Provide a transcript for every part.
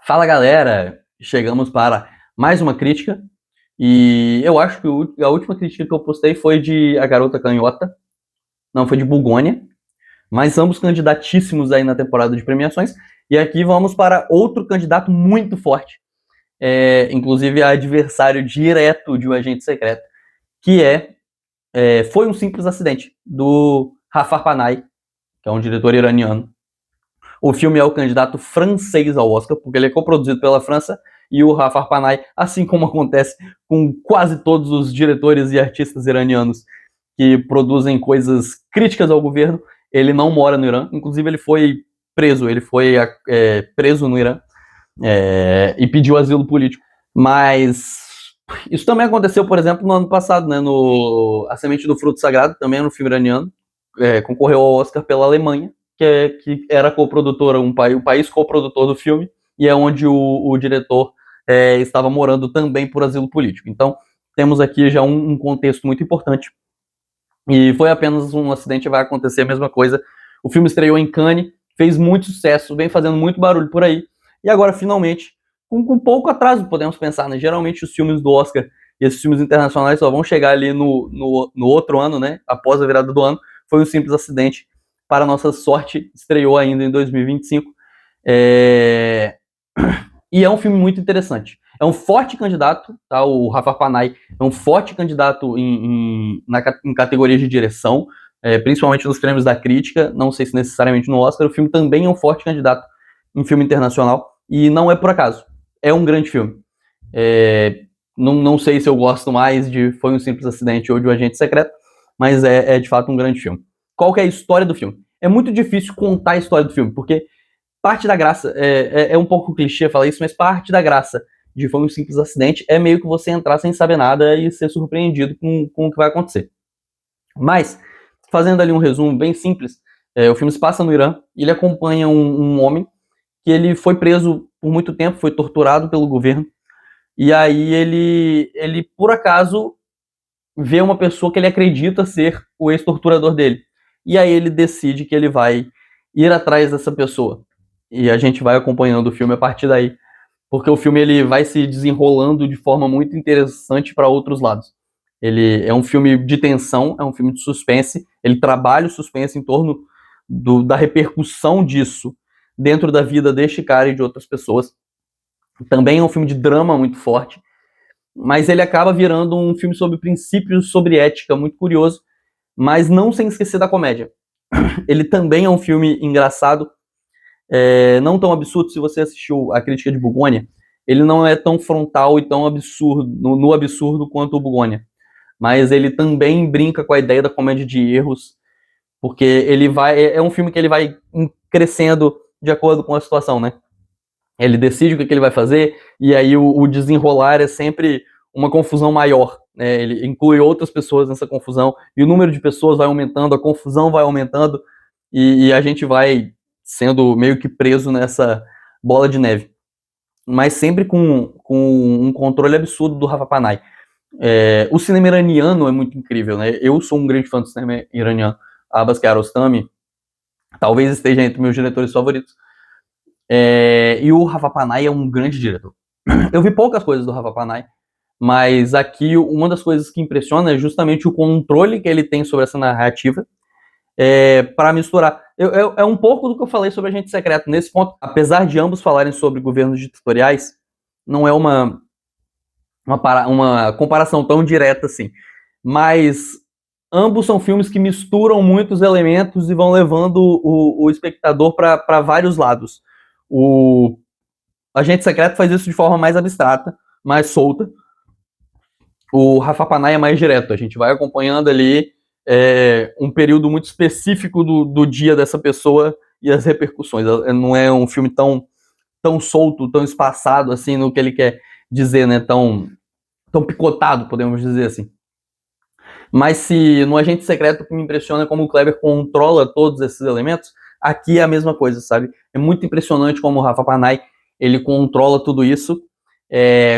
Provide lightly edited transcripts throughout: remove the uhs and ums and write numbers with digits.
Fala galera, chegamos para mais uma crítica e eu acho que a última crítica que eu postei foi de A Garota Canhota, não, foi de Bugônia, mas ambos candidatíssimos aí na temporada de premiações, e aqui vamos para outro candidato muito forte, inclusive adversário direto de um agente secreto, que Foi um Simples Acidente, do Jafar Panahi, que é um diretor iraniano. O filme é o candidato francês ao Oscar, porque ele é coproduzido pela França, e o Jafar Panahi, assim como acontece com quase todos os diretores e artistas iranianos que produzem coisas críticas ao governo, ele não mora no Irã. Inclusive, ele foi preso no Irã e pediu asilo político. Mas isso também aconteceu, por exemplo, no ano passado, né, no A Semente do Fruto Sagrado, também no filme iraniano, concorreu ao Oscar pela Alemanha, que era coprodutora, o país coprodutor do filme, e é onde o diretor estava morando também por asilo político. Então, temos aqui já um contexto muito importante. E foi apenas um acidente, vai acontecer a mesma coisa. O filme estreou em Cannes, fez muito sucesso, vem fazendo muito barulho por aí, e agora, finalmente, com pouco atraso, podemos pensar, né? Geralmente os filmes do Oscar e esses filmes internacionais só vão chegar ali no outro ano, né? Após a virada do ano. Foi um simples acidente. Para nossa sorte, estreou ainda em 2025. E é um filme muito interessante. É um forte candidato, tá? O Jafar Panahi é um forte candidato em categorias de direção, principalmente nos prêmios da crítica, não sei se necessariamente no Oscar. O filme também é um forte candidato em filme internacional, e não é por acaso. É um grande filme. Não sei se eu gosto mais de Foi um Simples Acidente ou de O Agente Secreto, mas é de fato um grande filme. Qual que é a história do filme? É muito difícil contar a história do filme, porque parte da graça, é um pouco clichê falar isso, mas parte da graça de Foi um Simples Acidente é meio que você entrar sem saber nada e ser surpreendido com o que vai acontecer. Mas, fazendo ali um resumo bem simples, o filme se passa no Irã, e ele acompanha um homem que ele foi preso por muito tempo, foi torturado pelo governo, e aí ele por acaso vê uma pessoa que ele acredita ser o ex-torturador dele. E aí ele decide que ele vai ir atrás dessa pessoa. E a gente vai acompanhando o filme a partir daí, porque o filme ele vai se desenrolando de forma muito interessante para outros lados. Ele é um filme de tensão, é um filme de suspense, ele trabalha o suspense em torno da repercussão disso dentro da vida deste cara e de outras pessoas. Também é um filme de drama muito forte, mas ele acaba virando um filme sobre princípios, sobre ética, muito curioso, mas não sem esquecer da comédia. Ele também é um filme engraçado, não tão absurdo. Se você assistiu a crítica de Bugônia, ele não é tão frontal e tão absurdo, no absurdo quanto o Bugônia, mas ele também brinca com a ideia da comédia de erros, porque é um filme que ele vai crescendo de acordo com a situação, né? Ele decide o que ele vai fazer, e aí o desenrolar é sempre uma confusão maior, né? Ele inclui outras pessoas nessa confusão, e o número de pessoas vai aumentando, a confusão vai aumentando, e a gente vai sendo meio que preso nessa bola de neve. Mas sempre com um controle absurdo do Rafa Panahi. O cinema iraniano é muito incrível, né? Eu sou um grande fã do cinema iraniano. Abbas Kiarostami talvez esteja entre meus diretores favoritos. E o Rafa Panahi é um grande diretor. Eu vi poucas coisas do Rafa Panahi, mas aqui uma das coisas que impressiona é justamente o controle que ele tem sobre essa narrativa, para misturar. É um pouco do que eu falei sobre Agente Secreto. Nesse ponto, apesar de ambos falarem sobre governos ditatoriais, não é uma comparação tão direta assim. Mas ambos são filmes que misturam muitos elementos e vão levando o espectador para vários lados. O Agente Secreto faz isso de forma mais abstrata, mais solta. O Rafa Panahi é mais direto. A gente vai acompanhando ali um período muito específico do dia dessa pessoa e as repercussões. Não é um filme tão solto, tão espaçado assim no que ele quer dizer, né? Tão picotado, podemos dizer assim. Mas se no Agente Secreto que me impressiona é como o Kleber controla todos esses elementos, aqui é a mesma coisa, sabe? É muito impressionante como o Rafa Panahi ele controla tudo isso,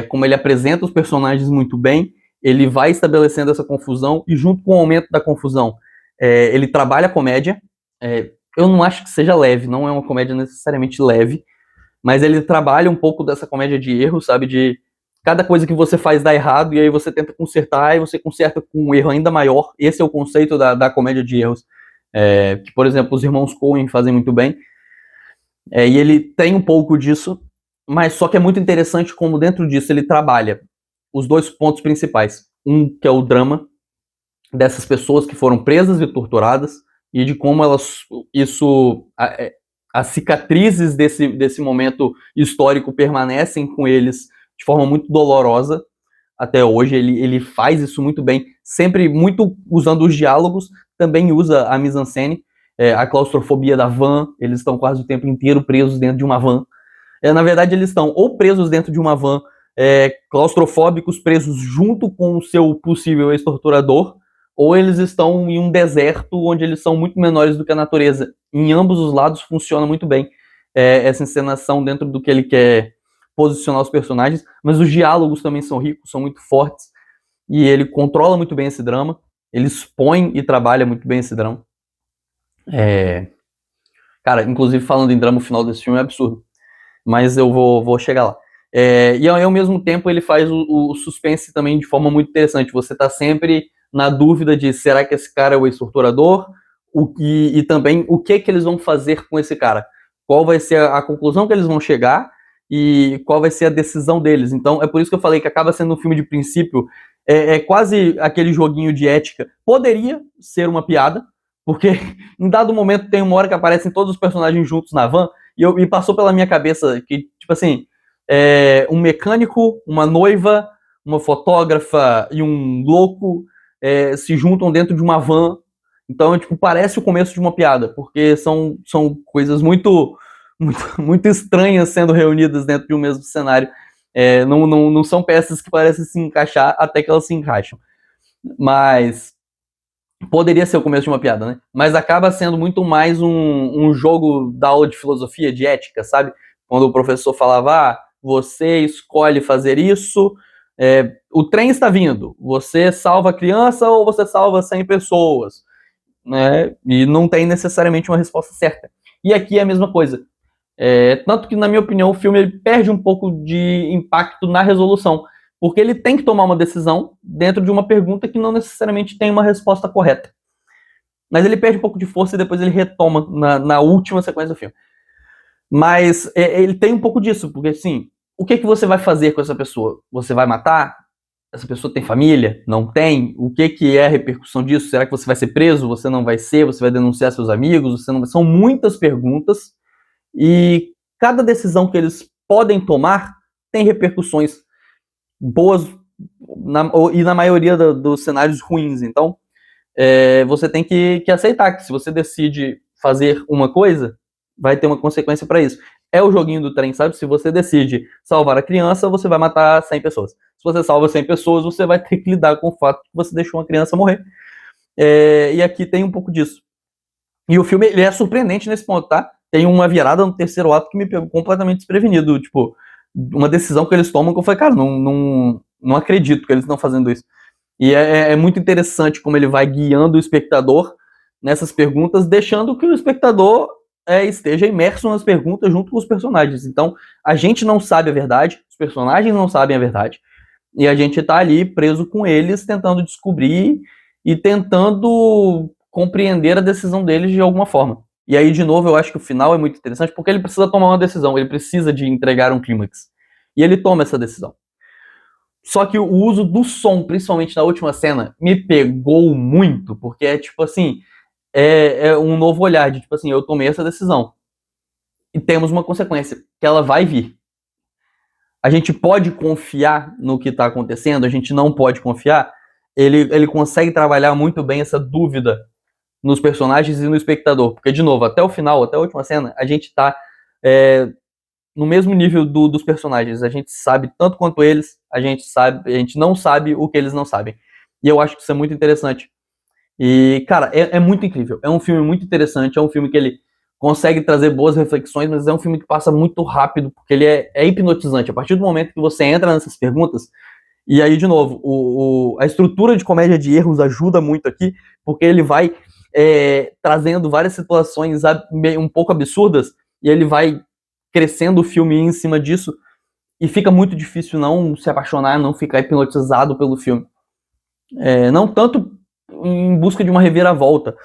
como ele apresenta os personagens muito bem, ele vai estabelecendo essa confusão, e junto com o aumento da confusão, ele trabalha a comédia. Eu não acho que seja leve, não é uma comédia necessariamente leve, mas ele trabalha um pouco dessa comédia de erro, sabe, de cada coisa que você faz dá errado, e aí você tenta consertar, e você conserta com um erro ainda maior. Esse é o conceito da comédia de erros, que, por exemplo, os irmãos Coen fazem muito bem, e ele tem um pouco disso, mas só que é muito interessante como dentro disso ele trabalha os dois pontos principais. Um que é o drama dessas pessoas que foram presas e torturadas, e de como as cicatrizes desse momento histórico permanecem com eles de forma muito dolorosa até hoje. Ele faz isso muito bem, sempre muito usando os diálogos, também usa a mise-en-scène, a claustrofobia da van. Eles estão quase o tempo inteiro presos dentro de uma van. Na verdade, eles estão ou presos dentro de uma van, claustrofóbicos, presos junto com o seu possível ex-torturador, ou eles estão em um deserto onde eles são muito menores do que a natureza. Em ambos os lados funciona muito bem essa encenação dentro do que ele quer posicionar os personagens, mas os diálogos também são ricos, são muito fortes, e ele controla muito bem esse drama, ele expõe e trabalha muito bem esse drama. Cara, inclusive falando em drama, o final desse filme é absurdo, mas eu vou chegar lá. E ao mesmo tempo ele faz o suspense também de forma muito interessante. Você tá sempre na dúvida de será que esse cara é o ex-torturador, e também o que eles vão fazer com esse cara, qual vai ser a conclusão que eles vão chegar e qual vai ser a decisão deles. Então é por isso que eu falei que acaba sendo um filme de princípio, quase aquele joguinho de ética. Poderia ser uma piada, porque em dado momento tem uma hora que aparecem todos os personagens juntos na van, e passou pela minha cabeça que, tipo assim, um mecânico, uma noiva, uma fotógrafa e um louco se juntam dentro de uma van. Então, tipo, parece o começo de uma piada, porque são coisas muito, muito, muito estranhas sendo reunidas dentro de um mesmo cenário. Não são peças que parecem se encaixar até que elas se encaixam. Mas poderia ser o começo de uma piada, né? Mas acaba sendo muito mais um jogo da aula de filosofia, de ética, sabe? Quando o professor falava, você escolhe fazer isso, o trem está vindo, você salva a criança ou você salva 100 pessoas, né? E não tem necessariamente uma resposta certa. E aqui é a mesma coisa. Tanto que, na minha opinião, o filme ele perde um pouco de impacto na resolução, porque ele tem que tomar uma decisão dentro de uma pergunta que não necessariamente tem uma resposta correta. Mas ele perde um pouco de força e depois ele retoma na última sequência do filme. Mas ele tem um pouco disso, porque assim, o que você vai fazer com essa pessoa? Você vai matar? Essa pessoa tem família? Não tem? O que é a repercussão disso? Será que você vai ser preso? Você não vai ser? Você vai denunciar seus amigos? Você não vai... São muitas perguntas, e cada decisão que eles podem tomar tem repercussões boas e na maioria dos cenários ruins. Então, você tem que aceitar que se você decide fazer uma coisa, vai ter uma consequência para isso. É o joguinho do trem, sabe? Se você decide salvar a criança, você vai matar 100 pessoas. Se você salva 100 pessoas, você vai ter que lidar com o fato que você deixou uma criança morrer. E aqui tem um pouco disso. E o filme ele é surpreendente nesse ponto, tá? Tem uma virada no terceiro ato que me pegou completamente desprevenido. Tipo, uma decisão que eles tomam que eu falei, cara, não acredito que eles estão fazendo isso. E é muito interessante como ele vai guiando o espectador nessas perguntas, deixando que o espectador esteja imerso nas perguntas junto com os personagens. Então, a gente não sabe a verdade, os personagens não sabem a verdade, e a gente tá ali preso com eles, tentando descobrir e tentando compreender a decisão deles de alguma forma. E aí, de novo, eu acho que o final é muito interessante, porque ele precisa tomar uma decisão, ele precisa de entregar um clímax. E ele toma essa decisão. Só que o uso do som, principalmente na última cena, me pegou muito, porque é tipo assim, um novo olhar de tipo assim, eu tomei essa decisão. E temos uma consequência, que ela vai vir. A gente pode confiar no que está acontecendo, a gente não pode confiar. Ele consegue trabalhar muito bem essa dúvida nos personagens e no espectador. Porque, de novo, até o final, até a última cena, a gente tá no mesmo nível dos personagens. A gente sabe tanto quanto eles, a gente não sabe o que eles não sabem. E eu acho que isso é muito interessante. E, cara, é muito incrível. É um filme muito interessante, é um filme que ele consegue trazer boas reflexões, mas é um filme que passa muito rápido, porque ele é hipnotizante. A partir do momento que você entra nessas perguntas, e aí, de novo, a estrutura de comédia de erros ajuda muito aqui, porque ele vai trazendo várias situações um pouco absurdas, e ele vai crescendo o filme em cima disso, e fica muito difícil não se apaixonar, não ficar hipnotizado pelo filme. Não tanto em busca de uma reviravolta,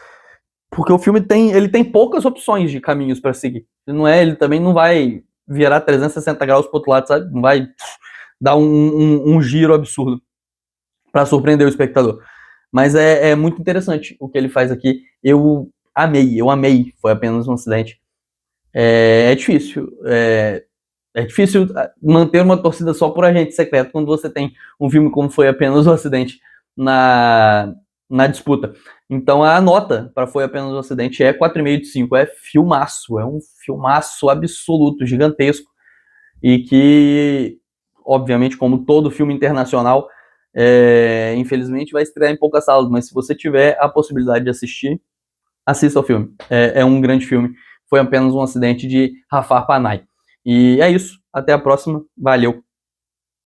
porque o filme tem poucas opções de caminhos para seguir. Ele também não vai virar 360 graus pro outro lado, sabe? Não vai dar um giro absurdo para surpreender o espectador. Mas é muito interessante o que ele faz aqui. Eu amei. Foi apenas um acidente. É difícil. É difícil manter uma torcida só por agente secreto quando você tem um filme como Foi Apenas um Acidente na disputa. Então a nota para Foi Apenas um Acidente é 4,5 de 5. É filmaço. É um filmaço absoluto, gigantesco. E que, obviamente, como todo filme internacional, infelizmente vai estrear em poucas salas. Mas se você tiver a possibilidade de assistir, assista ao filme. É um grande filme. Foi Apenas um Acidente, de Jafar Panahi. E é isso. Até a próxima. Valeu.